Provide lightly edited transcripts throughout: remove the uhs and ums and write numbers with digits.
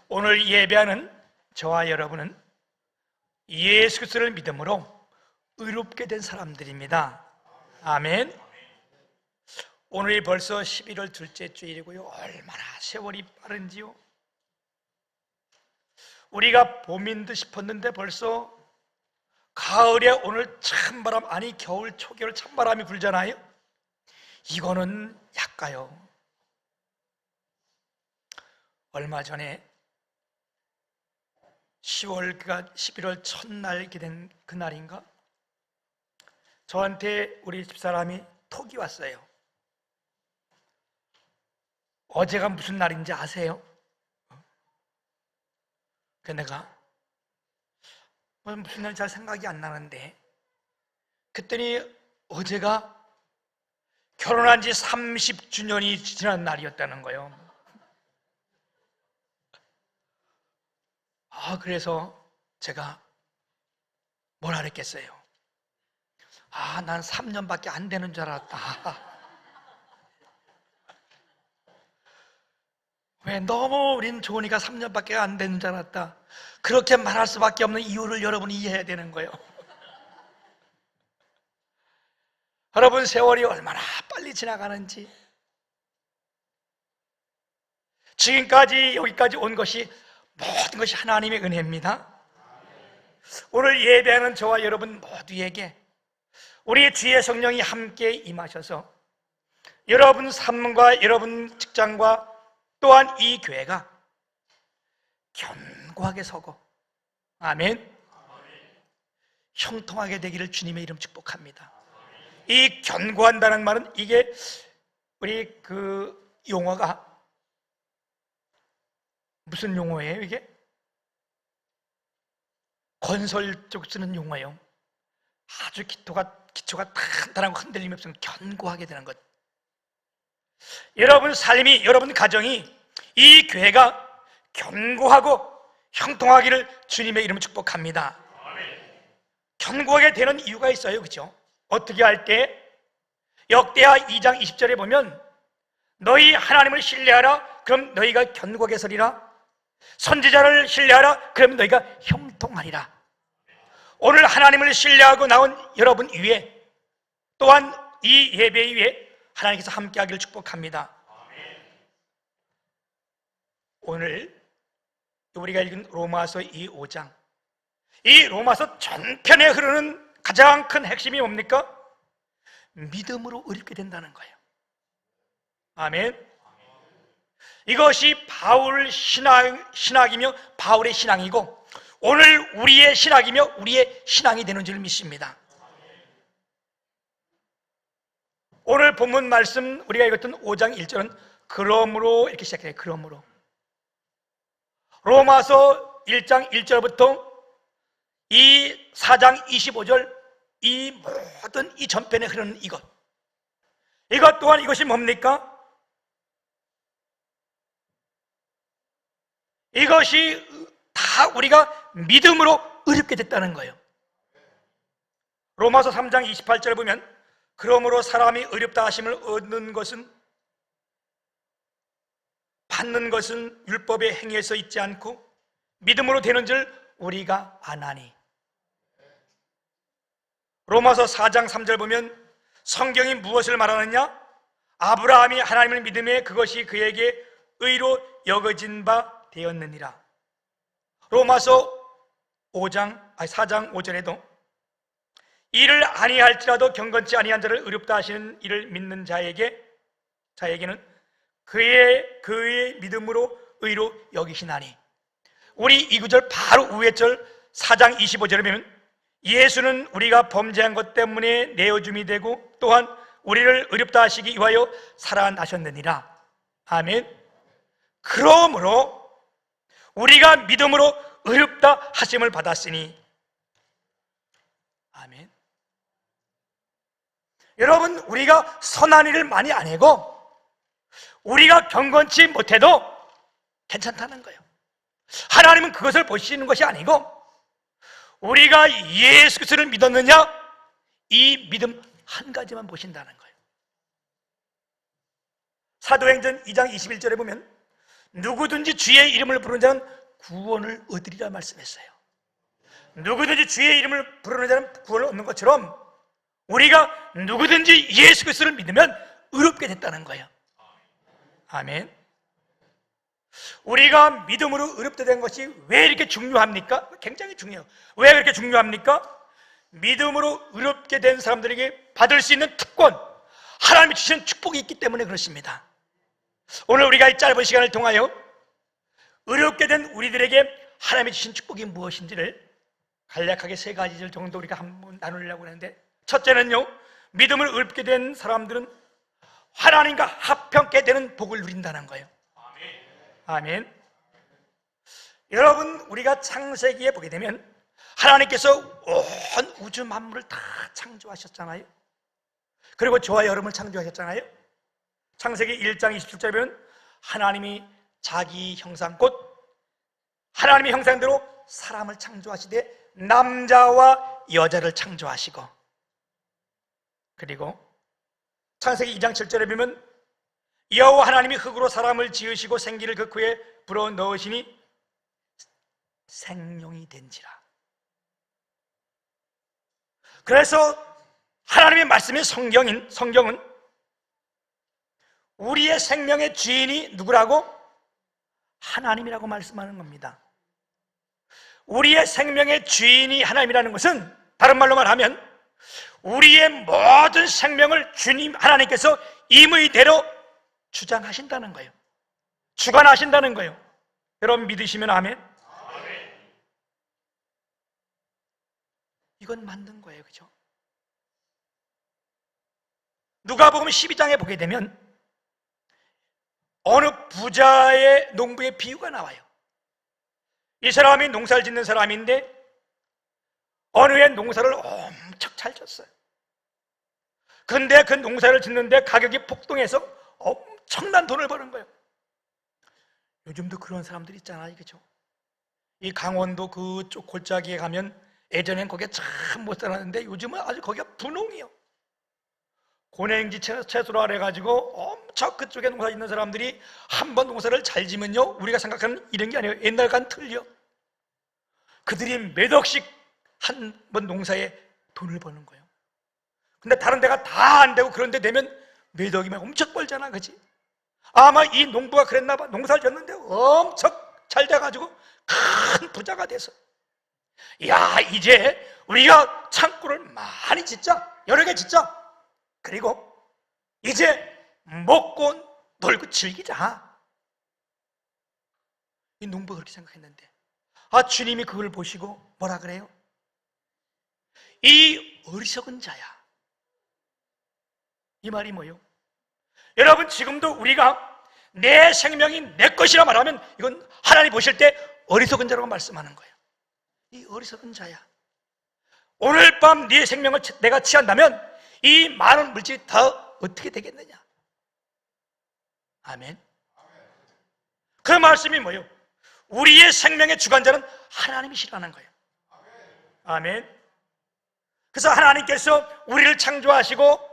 오늘 예배하는 저와 여러분은 예수 그리스도를 믿음으로 의롭게 된 사람들입니다. 아멘. 오늘이 벌써 11월 둘째 주일이고요. 얼마나 세월이 빠른지요. 우리가 봄인 듯 싶었는데 벌써 가을에 오늘 찬바람, 아니 겨울 초겨울 찬바람이 불잖아요. 이거는 약가요. 얼마 전에 11월 첫날 이렇게 된 그날인가, 저한테 우리 집사람이 톡이 왔어요. 어제가 무슨 날인지 아세요? 그 내가 무슨 날인지 잘 생각이 안 나는데, 그랬더니 어제가 결혼한 지 30주년이 지난 날이었다는 거예요. 그래서 제가 뭐라 그랬겠어요? 난 3년밖에 안 되는 줄 알았다. 왜 너무 우린 좋으니까 3년밖에 안 되는 줄 알았다. 그렇게 말할 수밖에 없는 이유를 여러분이 이해해야 되는 거예요. 여러분, 세월이 얼마나 빨리 지나가는지, 지금까지 여기까지 온 것이 모든 것이 하나님의 은혜입니다. 오늘 예배하는 저와 여러분 모두에게 우리 주의 성령이 함께 임하셔서 여러분 삶과 여러분 직장과 또한 이 교회가 견고하게 서고, 아멘, 형통하게 되기를 주님의 이름 축복합니다. 이 견고한다는 말은 이게 우리 그 용어가 무슨 용어예요? 이게 건설 쪽 쓰는 용어예요. 아주 기초가 단단하고 흔들림이 없으면 견고하게 되는 것. 여러분 삶이, 여러분 가정이, 이 교회가 견고하고 형통하기를 주님의 이름으로 축복합니다. 견고하게 되는 이유가 있어요, 그렇죠? 어떻게 할 때? 역대하 2장 20절에 보면 너희 하나님을 신뢰하라, 그럼 너희가 견고하게 서리라. 선지자를 신뢰하라, 그럼 너희가 형통하리라. 오늘 하나님을 신뢰하고 나온 여러분 위에, 또한 이 예배 위에 하나님께서 함께하기를 축복합니다. 오늘 우리가 읽은 로마서 이 5장, 이 로마서 전편에 흐르는 가장 큰 핵심이 뭡니까? 믿음으로 의롭게 된다는 거예요. 아멘. 이것이 바울 신학이며 바울의 신앙이고, 오늘 우리의 신학이며 우리의 신앙이 되는 줄 믿습니다. 오늘 본문 말씀 우리가 읽었던 5장 1절은 그러므로 이렇게 시작해요. 그러므로. 로마서 1장 1절부터 이 4장 25절, 이 모든 이 전편에 흐르는 이것 또한 이것이 뭡니까? 이것이 다 우리가 믿음으로 의롭게 됐다는 거예요. 로마서 3장 28절을 보면 그러므로 사람이 의롭다 하심을 얻는 것은, 받는 것은 율법의 행위에서 있지 않고 믿음으로 되는 줄 우리가 아나니. 로마서 4장 3절 보면 성경이 무엇을 말하느냐? 아브라함이 하나님을 믿음에 그것이 그에게 의로 여겨진 바 되었느니라. 로마서 4장 5절에도 이를 아니할지라도 경건치 아니한 자를 의롭다 하시는 이를 믿는 자에게는 그의 믿음으로 의로 여기시나니. 우리 이 구절 바로 위에 절 4장 25절에 보면 예수는 우리가 범죄한 것 때문에 내어줌이 되고 또한 우리를 의롭다 하시기 위하여 살아나셨느니라. 아멘. 그러므로 우리가 믿음으로 의롭다 하심을 받았으니. 아멘. 여러분, 우리가 선한 일을 많이 안 하고 우리가 경건치 못해도 괜찮다는 거예요. 하나님은 그것을 보시는 것이 아니고 우리가 예수 그리스도를 믿었느냐, 이 믿음 한 가지만 보신다는 거예요. 사도행전 2장 21절에 보면 누구든지 주의 이름을 부르는 자는 구원을 얻으리라 말씀했어요. 누구든지 주의 이름을 부르는 자는 구원을 얻는 것처럼 우리가 누구든지 예수 그리스도를 믿으면 의롭게 됐다는 거예요. 아멘. 우리가 믿음으로 의롭게 된 것이 왜 이렇게 중요합니까? 굉장히 중요해요. 왜 그렇게 중요합니까? 믿음으로 의롭게 된 사람들에게 받을 수 있는 특권, 하나님이 주신 축복이 있기 때문에 그렇습니다. 오늘 우리가 이 짧은 시간을 통하여 의롭게 된 우리들에게 하나님이 주신 축복이 무엇인지를 간략하게 3가지 정도 우리가 한번 나누려고 하는데, 첫째는요, 믿음을 의롭게 된 사람들은 하나님과 합평케 되는 복을 누린다는 거예요. 아멘. 여러분, 우리가 창세기에 보게 되면 하나님께서 온 우주 만물을 다 창조하셨잖아요. 그리고 저와 여러분을 창조하셨잖아요. 창세기 1장 27절에 보면 하나님이 자기 형상 곧 하나님의 형상대로 사람을 창조하시되 남자와 여자를 창조하시고, 그리고 창세기 2장 7절에 보면 여호와 하나님이 흙으로 사람을 지으시고 생기를 그 코에 불어 넣으시니 생명이 된지라. 그래서 하나님의 말씀인 성경은 우리의 생명의 주인이 누구라고? 하나님이라고 말씀하는 겁니다. 우리의 생명의 주인이 하나님이라는 것은 다른 말로 말하면 우리의 모든 생명을 주님 하나님께서 임의대로 주장하신다는 거예요. 주관하신다는 거예요. 여러분 믿으시면 아멘. 이건 만든 거예요. 그죠? 누가복음 12장에 보게 되면 어느 부자의 농부의 비유가 나와요. 이 사람이 농사를 짓는 사람인데 어느 해 농사를 엄청 잘 졌어요. 근데 그 농사를 짓는데 가격이 폭등해서 엄청난 돈을 버는 거예요. 요즘도 그런 사람들이 있잖아요. 그죠? 이 강원도 그쪽 골짜기에 가면 예전엔 거기에 참 못 살았는데 요즘은 아주 거기가 분홍이에요. 고랭지 채소라 그래가지고 엄청 그쪽에 농사 짓는 사람들이 한 번 농사를 잘 지면요, 우리가 생각하는 이런 게 아니에요. 옛날과는 틀려. 그들이 몇 억씩 한 번 농사에 돈을 버는 거예요. 근데 다른 데가 다 안 되고 그런 데 되면 몇 억이면 엄청 벌잖아. 그지? 아마 이 농부가 그랬나 봐. 농사를 졌는데 엄청 잘 돼가지고 큰 부자가 돼서, 야, 이제 우리가 창고를 많이 짓자. 여러 개 짓자. 그리고 이제 먹고 놀고 즐기자. 이 농부가 그렇게 생각했는데, 주님이 그걸 보시고 뭐라 그래요? 이 어리석은 자야. 이 말이 뭐예요? 여러분, 지금도 우리가 내 생명이 내 것이라 말하면 이건 하나님 보실 때 어리석은 자라고 말씀하는 거예요. 이 어리석은 자야. 오늘 밤 네 생명을 내가 취한다면 이 많은 물질이 더 어떻게 되겠느냐? 아멘. 그 말씀이 뭐예요? 우리의 생명의 주관자는 하나님이시라는 거예요. 아멘. 그래서 하나님께서 우리를 창조하시고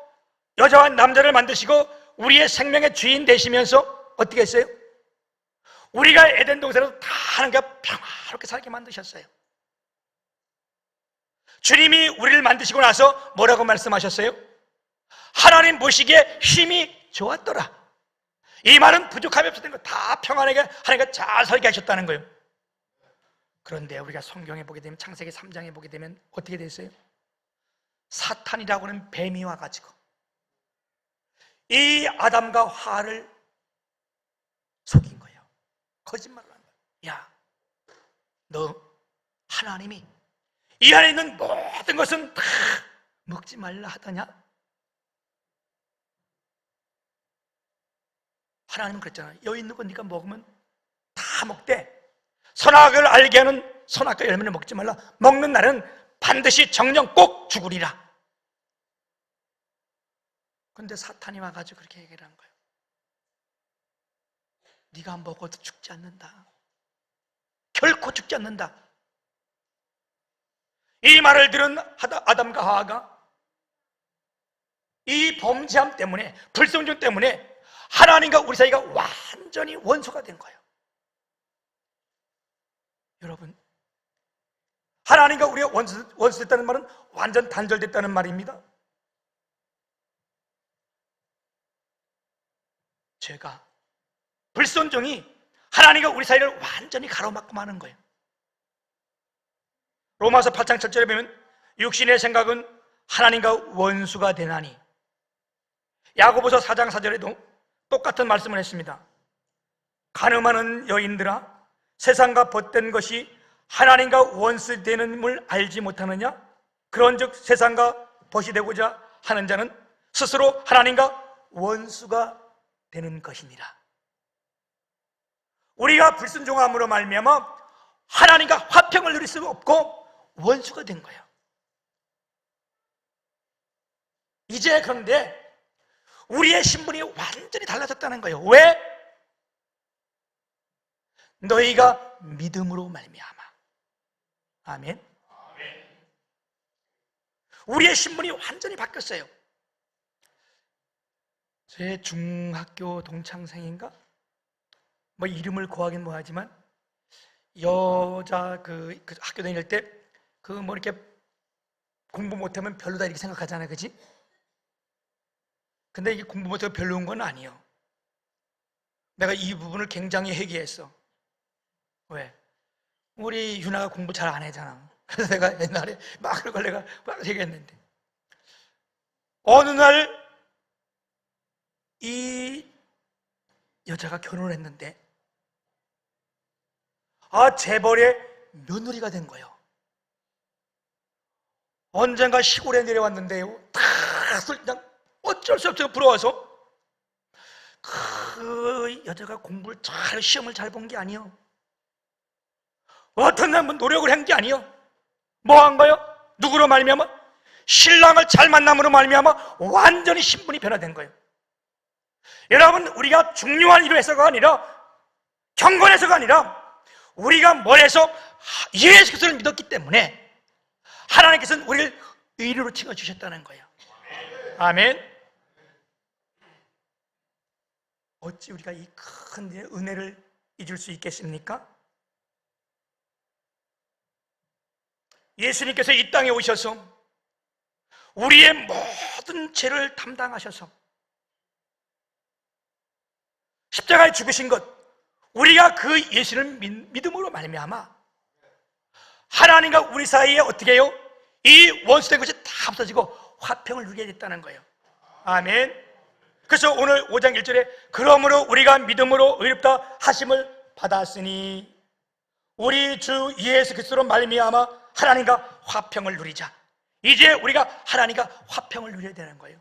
여자와 남자를 만드시고 우리의 생명의 주인 되시면서 어떻게 했어요? 우리가 에덴 동산에서 다 하나님과 평화롭게 살게 만드셨어요. 주님이 우리를 만드시고 나서 뭐라고 말씀하셨어요? 하나님 보시기에 힘이 좋았더라. 이 말은 부족함이 없었던 거, 다 평안하게 하나님과 잘 살게 하셨다는 거예요. 그런데 우리가 성경에 보게 되면, 창세기 3장에 보게 되면 어떻게 됐어요? 사탄이라고 하는 뱀이 와가지고 이 아담과 하와를 속인 거예요. 거짓말을 한 거예요. 야, 너 하나님이 이 안에 있는 모든 것은 다 먹지 말라 하더냐? 하나님은 그랬잖아요. 여기 있는 거 네가 먹으면 다 먹되 선악을 알게 하는 선악과 열매를 먹지 말라. 먹는 날은 반드시 정령 꼭 죽으리라. 그런데 사탄이 와가지고 그렇게 얘기를 한 거예요. 네가 먹어도 죽지 않는다. 결코 죽지 않는다. 이 말을 들은 아담과 하와가 이 범죄함 때문에, 불순종 때문에 하나님과 우리 사이가 완전히 원수가 된 거예요. 여러분, 하나님과 우리가 원수 됐다는 말은 완전 단절됐다는 말입니다. 죄가, 불순종이 하나님과 우리 사이를 완전히 가로막고 마는 거예요. 로마서 8장 7절에 보면 육신의 생각은 하나님과 원수가 되나니, 야고보서 4장 4절에도 똑같은 말씀을 했습니다. 간음하는 여인들아, 세상과 벗된 것이 하나님과 원수되는을 알지 못하느냐? 그런즉 세상과 벗이 되고자 하는 자는 스스로 하나님과 원수가 되는 것이니라. 우리가 불순종함으로 말미암아 하나님과 화평을 누릴 수 없고 원수가 된 거예요. 이제 그런데 우리의 신분이 완전히 달라졌다는 거예요. 왜? 너희가 믿음으로 말미암아. 아멘. 우리의 신분이 완전히 바뀌었어요. 제 중학교 동창생인가? 뭐 이름을 고하긴 뭐하지만 여자 그 학교 다닐 때 그 뭐 이렇게 공부 못하면 별로다 이렇게 생각하잖아요, 그지? 근데 이게 공부 못하면 별로인 건 아니에요. 내가 이 부분을 굉장히 회개했어. 왜? 우리 유나가 공부 잘 안 하잖아. 그래서 내가 옛날에 막 그걸 내가 막 얘기했는데, 어느 날 이 여자가 결혼을 했는데 재벌의 며느리가 된 거예요. 언젠가 시골에 내려왔는데요, 다 그냥 어쩔 수 없이 부러워서 그 여자가 공부를 잘, 시험을 잘 본 게 아니에요. 어떤 날 노력을 한 게 아니에요. 뭐 한 거예요? 누구로 말미암아? 신랑을 잘 만남으로 말미암아 완전히 신분이 변화된 거예요. 여러분, 우리가 중요한 일을 해서가 아니라, 경건해서가 아니라, 우리가 뭘 해서 예수 그리스도를 믿었기 때문에 하나님께서는 우리를 의리로 칭해주셨다는 거예요. 아멘. 어찌 우리가 이 큰 은혜를 잊을 수 있겠습니까? 예수님께서 이 땅에 오셔서 우리의 모든 죄를 담당하셔서 십자가에 죽으신 것, 우리가 그 예수를 믿음으로 말미암아 하나님과 우리 사이에 어떻게 해요? 이 원수된 것이 다 없어지고 화평을 누리게 됐다는 거예요. 아멘. 그래서 오늘 5장 1절에 그러므로 우리가 믿음으로 의롭다 하심을 받았으니 우리 주 예수 그리스도로 말미암아 하나님과 화평을 누리자. 이제 우리가 하나님과 화평을 누려야 되는 거예요.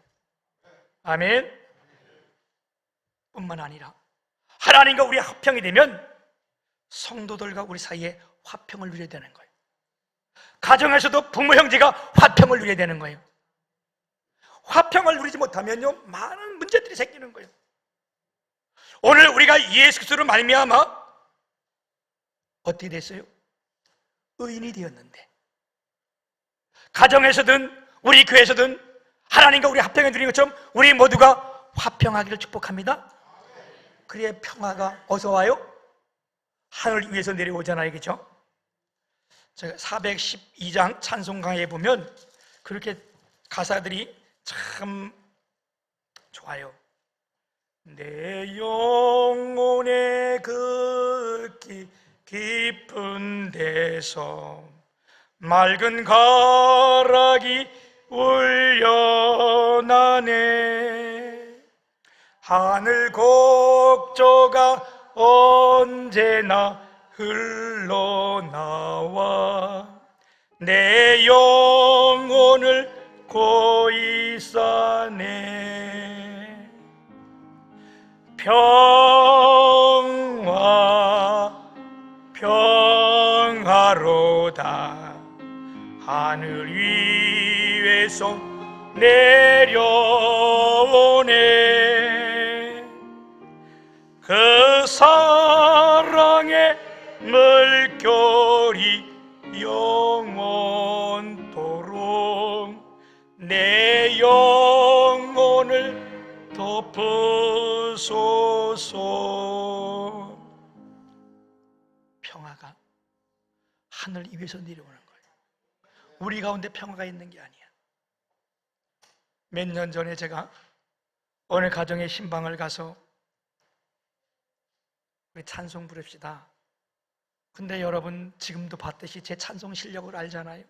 아멘. 뿐만 아니라 하나님과 우리 화평이 되면 성도들과 우리 사이에 화평을 누려야 되는 거예요. 가정에서도 부모 형제가 화평을 누려야 되는 거예요. 화평을 누리지 못하면요, 많은 문제들이 생기는 거예요. 오늘 우리가 예수 그리스도로 말미암아 어떻게 됐어요? 의인이 되었는데, 가정에서든 우리 교회에서든 하나님과 우리 화평을 누리는 것처럼 우리 모두가 화평하기를 축복합니다. 그래야 평화가 어서 와요? 하늘 위에서 내려오잖아요, 그죠? 제가 412장 찬송 강의에 보면 그렇게 가사들이 참 좋아요. 내 영혼의 그 깊은 데서 맑은 가락이 울려나네. 하늘 곡조가 언제나 흘러나와 내 영혼을 고이 싸네. 평화로다 하늘 위에서 내려오네. 그 사랑의 물결이 영원토록 내 영혼을 덮으소서. 평화가 하늘 위에서 내려오는 거예요. 우리 가운데 평화가 있는 게 아니야. 몇 년 전에 제가 어느 가정의 신방을 가서 우리 찬송 부릅시다. 근데 여러분 지금도 봤듯이 제 찬송 실력을 알잖아요.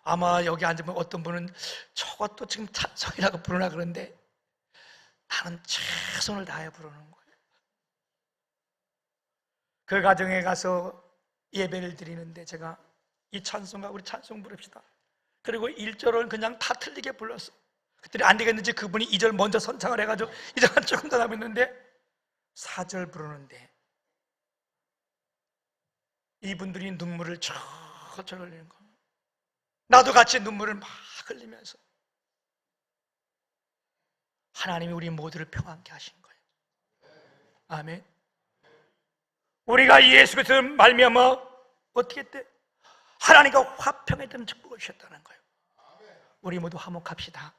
아마 여기 앉으면 어떤 분은 저것도 지금 찬송이라고 부르나 그런데 나는 최선을 다해 부르는 거예요. 그 가정에 가서 예배를 드리는데 제가 이 찬송가 우리 찬송 부릅시다. 그리고 1절을 그냥 다 틀리게 불렀어. 그랬더니 안 되겠는지 그분이 2절 먼저 선창을 해가지고 2절만 조금 더 남았는데 4절 부르는데 이분들이 눈물을 철철 흘리는 거예요. 나도 같이 눈물을 막 흘리면서 하나님이 우리 모두를 평안케 하신 거예요. 아멘. 우리가 예수 그리스도를 말미암아 어떻게 했대? 하나님과 화평에 대한 축복을 주셨다는 거예요. 우리 모두 화목합시다.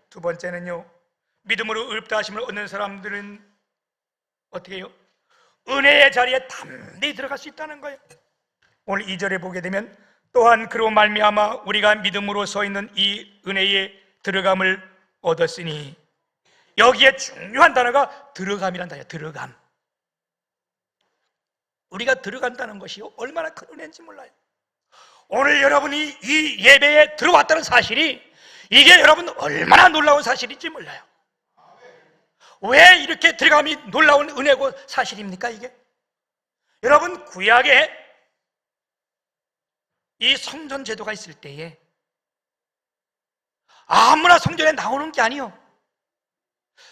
두 번째는요, 믿음으로 의롭다 하심을 얻는 사람들은 어떻게 해요? 은혜의 자리에 담대히 들어갈 수 있다는 거예요. 오늘 2절에 보게 되면 또한 그로 말미암아 우리가 믿음으로 서 있는 이 은혜에 들어감을 얻었으니, 여기에 중요한 단어가 들어감이란 단어예요. 들어감. 우리가 들어간다는 것이 얼마나 큰 은혜인지 몰라요. 오늘 여러분이 이 예배에 들어왔다는 사실이 이게 여러분 얼마나 놀라운 사실인지 몰라요. 왜 이렇게 들어감이 놀라운 은혜고 사실입니까? 이게 여러분 구약에 이 성전 제도가 있을 때에 아무나 성전에 나오는 게 아니요,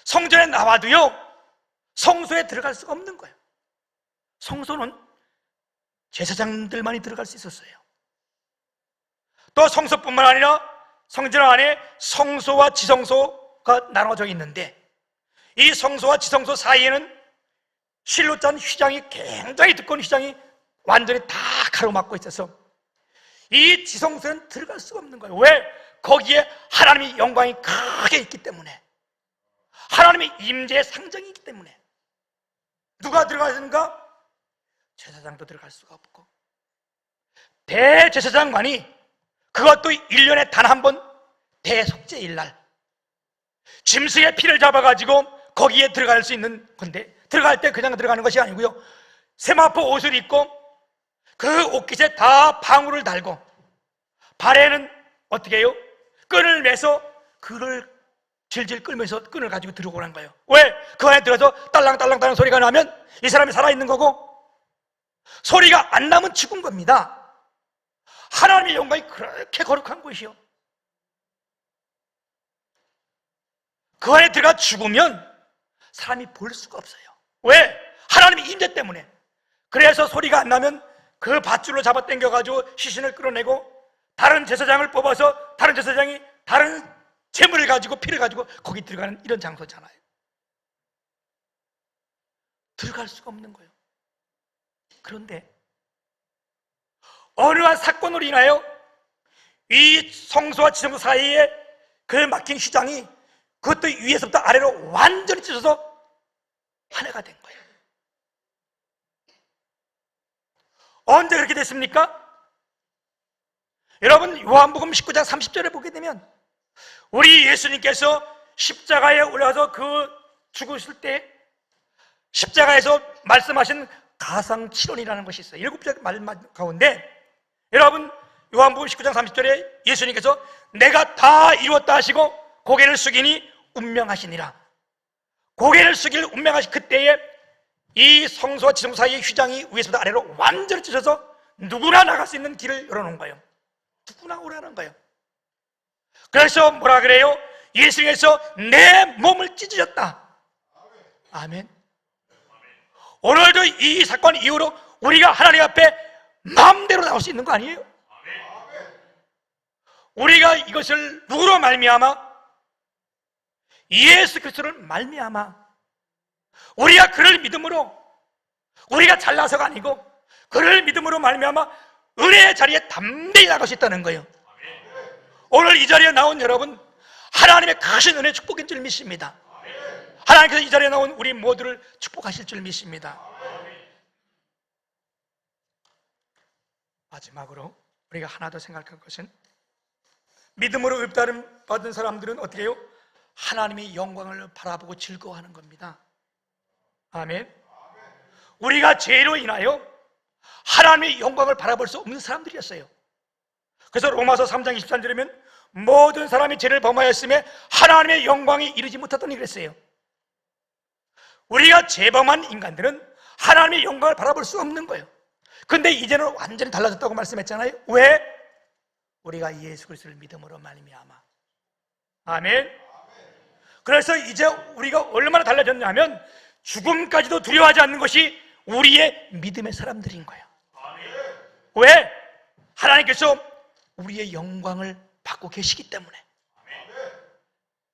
성전에 나와도요 성소에 들어갈 수가 없는 거예요. 성소는 제사장들만이 들어갈 수 있었어요. 또 성소뿐만 아니라 성전 안에 성소와 지성소가 나눠져 있는데, 이 성소와 지성소 사이에는 실로 짠 휘장이, 굉장히 두꺼운 휘장이 완전히 다 가로막고 있어서 이 지성소에는 들어갈 수가 없는 거예요. 왜? 거기에 하나님의 영광이 크게 있기 때문에, 하나님의 임재의 상징이 있기 때문에. 누가 들어가는가? 제사장도 들어갈 수가 없고, 대제사장만이 그것도 1년에 단 한 번 대속죄일 날 짐승의 피를 잡아가지고 거기에 들어갈 수 있는 건데, 들어갈 때 그냥 들어가는 것이 아니고요, 세마포 옷을 입고 그 옷깃에 다 방울을 달고 발에는 어떻게 해요? 끈을 매서 그를 질질 끌면서 끈을 가지고 들어오라는 거예요. 왜? 그 안에 들어서 딸랑딸랑딸랑 소리가 나면 이 사람이 살아있는 거고, 소리가 안 나면 죽은 겁니다. 하나님의 영광이 그렇게 거룩한 곳이요, 그 안에 들어가 죽으면 사람이 볼 수가 없어요. 왜? 하나님의 임재 때문에. 그래서 소리가 안 나면 그 밧줄로 잡아 당겨가지고 시신을 끌어내고 다른 제사장을 뽑아서 다른 제사장이 다른 재물을 가지고 피를 가지고 거기 들어가는 이런 장소잖아요. 들어갈 수가 없는 거예요. 그런데 어느 한 사건으로 인하여 이 성소와 지성소 사이에 그 막힌 휘장이 그것도 위에서부터 아래로 완전히 찢어서 하나가 된 거예요. 언제 그렇게 됐습니까? 여러분 요한복음 19장 30절에 보게 되면 우리 예수님께서 십자가에 올라가서 그 죽으실 때 십자가에서 말씀하신 가상칠언이라는 것이 있어요. 7절 말 가운데 여러분 요한복음 19장 30절에 예수님께서 내가 다 이루었다 하시고 고개를 숙이니 운명하시니라. 고개를 숙일 운명하신 그때에 이 성소와 지성소 사이의 휘장이 위에서부터 아래로 완전히 찢어서 누구나 나갈 수 있는 길을 열어놓은 거예요. 누구나 오라는 거예요. 그래서 뭐라 그래요? 예수님께서 내 몸을 찢으셨다. 아멘. 오늘도 이 사건 이후로 우리가 하나님 앞에 마음대로 나올 수 있는 거 아니에요? 우리가 이것을 누구로 말미암아? 예수 그리스도를 말미암아 우리가 그를 믿음으로, 우리가 잘나서가 아니고 그를 믿음으로 말미암아 은혜의 자리에 담대히 나갈 수 있다는 거예요. 오늘 이 자리에 나온 여러분, 하나님의 크신 은혜 축복인 줄 믿습니다. 하나님께서 이 자리에 나온 우리 모두를 축복하실 줄 믿습니다. 마지막으로 우리가 하나 더 생각할 것은, 믿음으로 읍다름 받은 사람들은 어떻게 해요? 하나님의 영광을 바라보고 즐거워하는 겁니다. 아멘. 우리가 죄로 인하여 하나님의 영광을 바라볼 수 없는 사람들이었어요. 그래서 로마서 3장 23절에 보면 모든 사람이 죄를 범하였음에 하나님의 영광이 이르지 못하더니 그랬어요. 우리가 죄범한 인간들은 하나님의 영광을 바라볼 수 없는 거예요. 근데 이제는 완전히 달라졌다고 말씀했잖아요. 왜? 우리가 예수 그리스도를 믿음으로 말미암아. 아멘. 그래서 이제 우리가 얼마나 달라졌냐면 죽음까지도 두려워하지 않는 것이 우리의 믿음의 사람들인 거예요. 왜? 하나님께서 우리의 영광을 받고 계시기 때문에.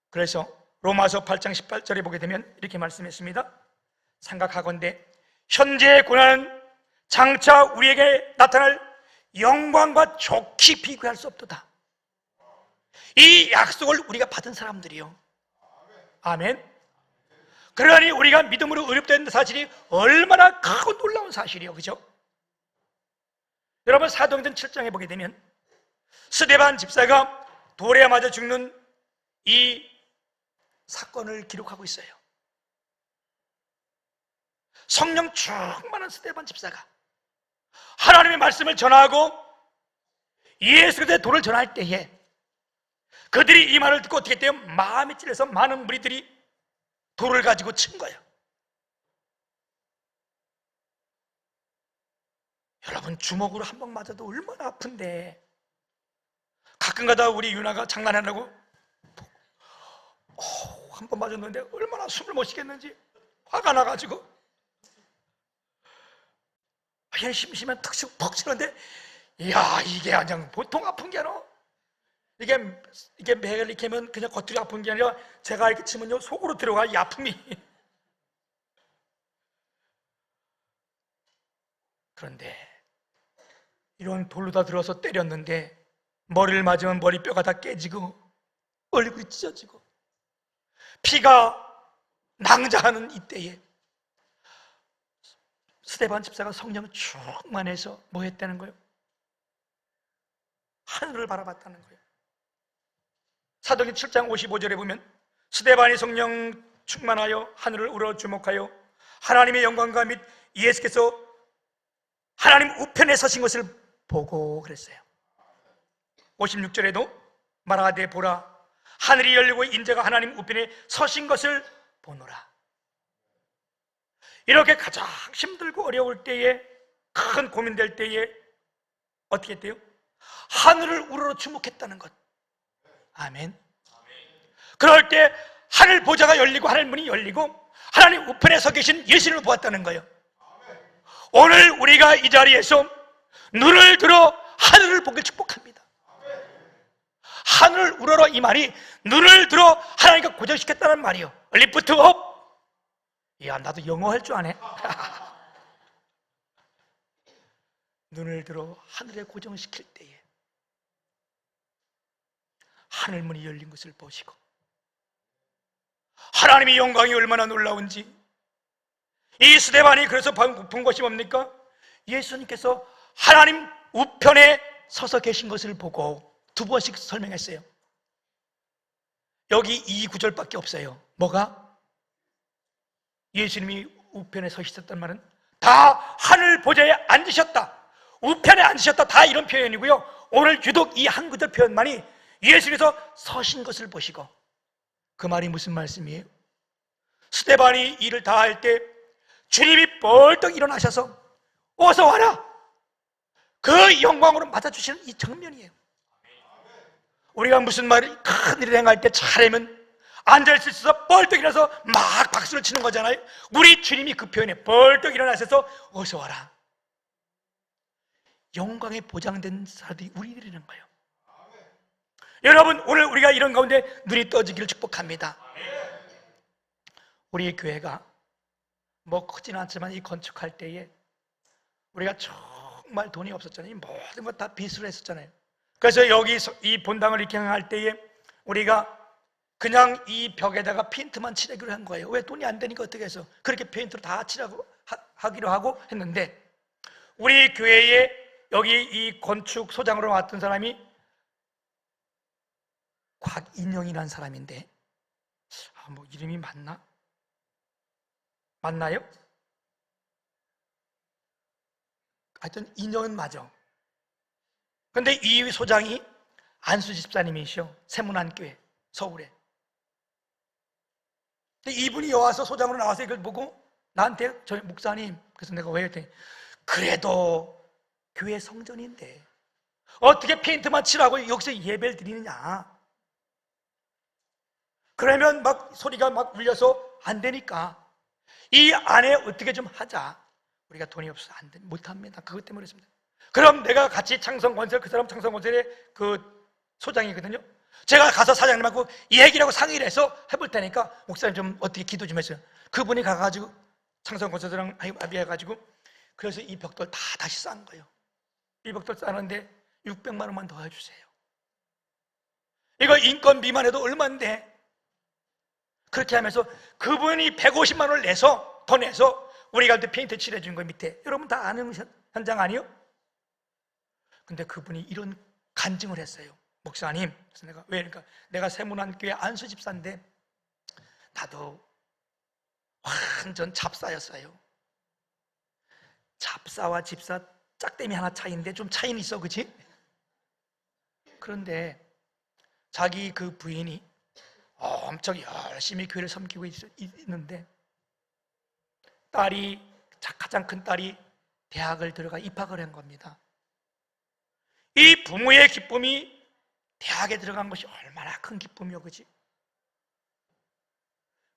그래서 로마서 8장 18절에 보게 되면 이렇게 말씀했습니다. 생각하건대 현재의 고난은 장차 우리에게 나타날 영광과 좋게 비교할 수 없도다. 이 약속을 우리가 받은 사람들이요. 아멘. 그러니 우리가 믿음으로 의롭다는 사실이 얼마나 크고 놀라운 사실이요, 그죠? 여러분, 사도행전 7장에 보게 되면 스데반 집사가 돌에 맞아 죽는 이 사건을 기록하고 있어요. 성령 충만한 스데반 집사가 하나님의 말씀을 전하고 예수 그리스도의 도를 전할 때에 그들이 이 말을 듣고 어떻게 했대요? 마음이 찔려서 많은 무리들이 돌을 가지고 친 거예요. 여러분, 주먹으로 한 방 맞아도 얼마나 아픈데, 가끔가다 우리 유나가 장난하려고 한 번 맞았는데 얼마나 숨을 못 쉬겠는지 화가 나가지고 그냥 심심한 턱 치는데, 이야, 이게 그냥 보통 아픈 게 아니라 이게 매를 이렇게 하면 그냥 겉들이 아픈 게 아니라 제가 이렇게 치면요 속으로 들어가, 이 아픔이. 그런데 이런 돌로 다 들어서 때렸는데 머리를 맞으면 머리뼈가 다 깨지고 얼굴이 찢어지고 피가 낭자하는 이때에 스데반 집사가 성령 충만해서 뭐 했다는 거예요? 하늘을 바라봤다는 거예요. 사도행전 7장 55절에 보면 스데반이 성령 충만하여 하늘을 우러 주목하여 하나님의 영광과 및 예수께서 하나님 우편에 서신 것을 보고 그랬어요. 56절에도 말하되 보라, 하늘이 열리고 인자가 하나님 우편에 서신 것을 보노라. 이렇게 가장 힘들고 어려울 때에, 큰 고민될 때에 어떻게 했대요? 하늘을 우러러 주목했다는 것. 아멘. 그럴 때 하늘 보좌가 열리고 하늘 문이 열리고 하나님 우편에 서 계신 예수님을 보았다는 거예요. 오늘 우리가 이 자리에서 눈을 들어 하늘을 보길 축복합니다. 하늘을 우러러, 이 말이 눈을 들어 하나님과 고정시켰다는 말이요. 리프트 업. 야, 나도 영어 할 줄 아네. 눈을 들어 하늘에 고정시킬 때에 하늘문이 열린 것을 보시고 하나님의 영광이 얼마나 놀라운지. 이 스데반이 그래서 본 것이 뭡니까? 예수님께서 하나님 우편에 서서 계신 것을 보고 두 번씩 설명했어요. 여기 이 구절밖에 없어요. 뭐가? 예수님이 우편에 서 있었단 말은 다 하늘 보좌에 앉으셨다, 우편에 앉으셨다, 다 이런 표현이고요. 오늘 유독 이 한 구절 표현만이 예수님께서 서신 것을 보시고. 그 말이 무슨 말씀이에요? 스데반이 일을 다 할 때 주님이 벌떡 일어나셔서 어서 와라, 그 영광으로 맞아주시는 이 장면이에요. 우리가 무슨 말을 큰 일을 행할 때 잘하면 앉아있을 수 있어서 벌떡 일어나서 막 박수를 치는 거잖아요. 우리 주님이 그 표현에 벌떡 일어나셔서 어서 와라, 영광에 보장된 사람들이 우리들이라는 거예요. 여러분, 오늘 우리가 이런 가운데 눈이 떠지기를 축복합니다. 우리 교회가 뭐 크지는 않지만 이 건축할 때에 우리가 정말 돈이 없었잖아요. 모든 것 다 빚으로 했었잖아요. 그래서 여기 이 본당을 이렇게 할 때에 우리가 그냥 이 벽에다가 페인트만 칠하기로 한 거예요. 왜? 돈이 안 되니까 어떻게 해서 그렇게 페인트로 다 칠하기로 하고 했는데, 우리 교회에 여기 이 건축 소장으로 왔던 사람이 곽인영이라는 사람인데, 뭐 이름이 맞나? 맞나요? 하여튼 인영은 맞아. 근데 이 소장이 안수 집사님이시오. 세문안교회 서울에. 근데 이분이 와서 소장으로 나와서 이걸 보고 나한테, 저 목사님, 그래서 내가 왜 했더니, 그래도 교회 성전인데 어떻게 페인트만 칠하고 여기서 예배를 드리느냐, 그러면 막 소리가 막 울려서 안 되니까 이 안에 어떻게 좀 하자. 우리가 돈이 없어서 못합니다. 그것 때문에 그렇습니다. 그럼 내가 같이 창성건설, 그 사람 창성건설의 그 소장이거든요. 제가 가서 사장님하고 얘기하고 상의를 해서 해볼 테니까 목사님 좀 어떻게 기도 좀 해주세요. 그분이 가가지고 창성건설이랑 합의해가지고, 그래서 이 벽돌 다 다시 쌓은 거예요. 이 벽돌 쌓는데 600만 원만 더 해주세요. 이거 인건비만 해도 얼마인데. 그렇게 하면서 그분이 150만 원을 내서, 더 내서 우리가 그때 페인트 칠해준 거 밑에, 여러분 다 아는 현장 아니요? 근데 그분이 이런 간증을 했어요. 목사님, 그래서 내가 왜? 그러니까 내가 세문안교회 안수 집사인데 나도 완전 잡사였어요. 잡사와 집사 짝대미 하나 차이인데 좀 차이는 있어, 그치? 그런데 자기 그 부인이 엄청 열심히 교회를 섬기고 있는데, 딸이, 가장 큰 딸이 대학을 들어가 입학을 한 겁니다. 이 부모의 기쁨이, 대학에 들어간 것이 얼마나 큰 기쁨이요, 그치?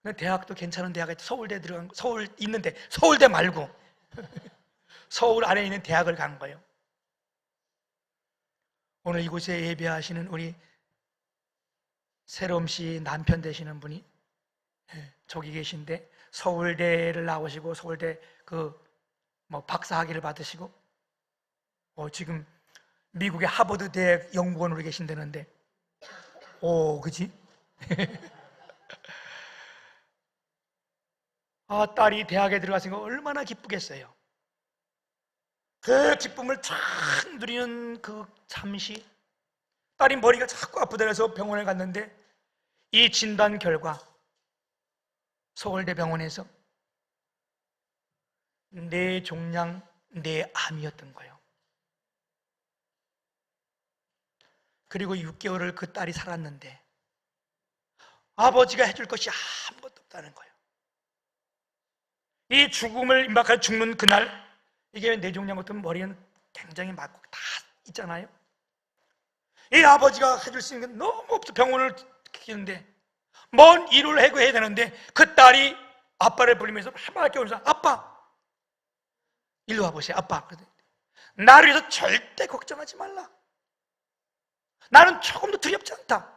근데 대학도 괜찮은 대학에, 서울대 들어간 거, 서울 있는데, 서울대 말고 서울 안에 있는 대학을 간 거예요. 오늘 이곳에 예배하시는 우리 새롬 씨 남편 되시는 분이 저기 계신데, 서울대를 나오시고 서울대 박사 학위를 받으시고 지금 미국의 하버드 대학 연구원으로 계신다는데, 그지? 딸이 대학에 들어갔으니까 얼마나 기쁘겠어요. 그 기쁨을 쫙 누리는 그 잠시, 딸이 머리가 자꾸 아프다 해서 병원에 갔는데 이 진단 결과, 서울대 병원에서 뇌종양, 뇌암이었던 거예요. 그리고 6개월을 그 딸이 살았는데 아버지가 해줄 것이 아무것도 없다는 거예요. 이 죽음을 임박할 죽는 그날, 이게 뇌종양 같은 머리는 굉장히 맞고 다 있잖아요. 이 아버지가 해줄 수 있는 게 너무 없어. 병원을 키우는데 먼 일을 해야 되는데, 그 딸이 아빠를 부르면서 한마디 오면서, 아빠 일로 와보세요. 아빠, 나를 위해서 절대 걱정하지 말라. 나는 조금도 두렵지 않다.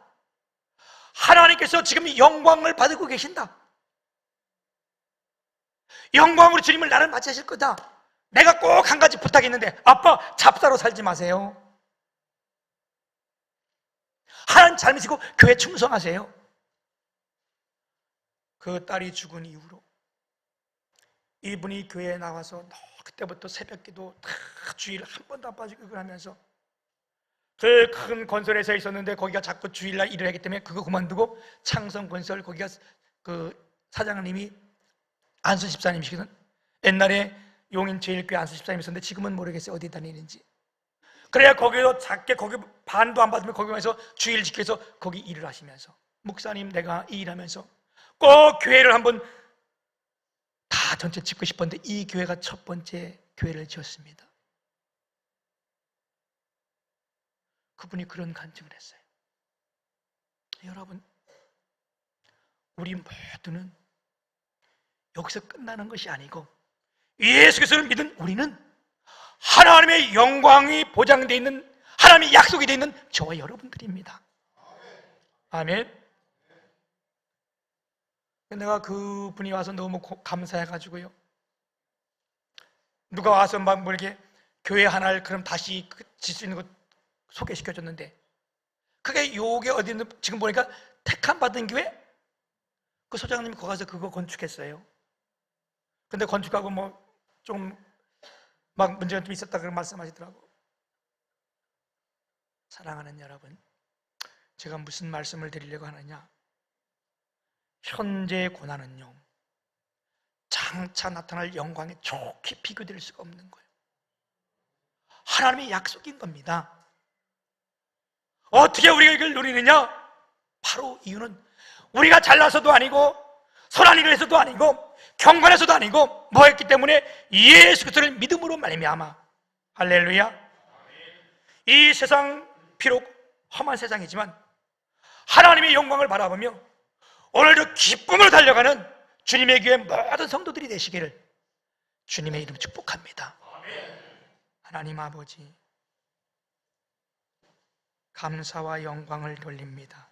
하나님께서 지금 영광을 받고 계신다. 영광으로 주님을 나를 맞이하실 거다. 내가 꼭 한 가지 부탁이 있는데, 아빠 잡사로 살지 마세요. 하나님 잘 믿으시고 교회 충성하세요. 그 딸이 죽은 이후로 이분이 교회에 나와서 그때부터 새벽기도 다 주일 한 번도 안 빠지고 그걸 하면서, 그 큰 건설회사에 있었는데 거기가 자꾸 주일날 일을 하기 때문에 그거 그만두고 창성건설, 거기가 그 사장님이 안수 집사님이시거든. 옛날에 용인 제일교회 안수 집사님 있었는데 지금은 모르겠어요, 어디 다니는지. 그래야 거기서 작게, 거기 반도 안 받으면 거기 가서 주일 지켜서 거기 일을 하시면서, 목사님 내가 이 일하면서 꼭 교회를 한번 다 전체 짓고 싶었는데 이 교회가 첫 번째 교회를 지었습니다. 그분이 그런 간증을 했어요. 여러분, 우리 모두는 여기서 끝나는 것이 아니고 예수께서를 믿은 우리는 하나님의 영광이 보장되어 있는, 하나님의 약속이 되어 있는 저와 여러분들입니다. 아멘. 내가 그분이 와서 너무 감사해가지고요, 누가 와서 막 이렇게 교회 하나를 그럼 다시 질 수 있는 거 소개시켜줬는데, 그게 요게 어디 있는, 지금 보니까 택함 받은 교회? 그 소장님이 거기 가서 그거 건축했어요. 근데 건축하고 뭐 좀 막 문제가 좀 있었다 그런 말씀하시더라고. 사랑하는 여러분, 제가 무슨 말씀을 드리려고 하느냐? 현재의 고난은요, 장차 나타날 영광에 좋게 비교될 수가 없는 거예요. 하나님의 약속인 겁니다. 어떻게 우리가 이걸 누리느냐? 바로 이유는 우리가 잘나서도 아니고 선한 일을 해서도 아니고 경건해서도 아니고 뭐했기 때문에 예수 그리스도를 믿음으로 말미암아. 할렐루야. 이 세상 비록 험한 세상이지만 하나님의 영광을 바라보며 오늘도 기쁨으로 달려가는 주님의 교회 모든 성도들이 되시기를 주님의 이름으로 축복합니다. 하나님 아버지, 감사와 영광을 돌립니다.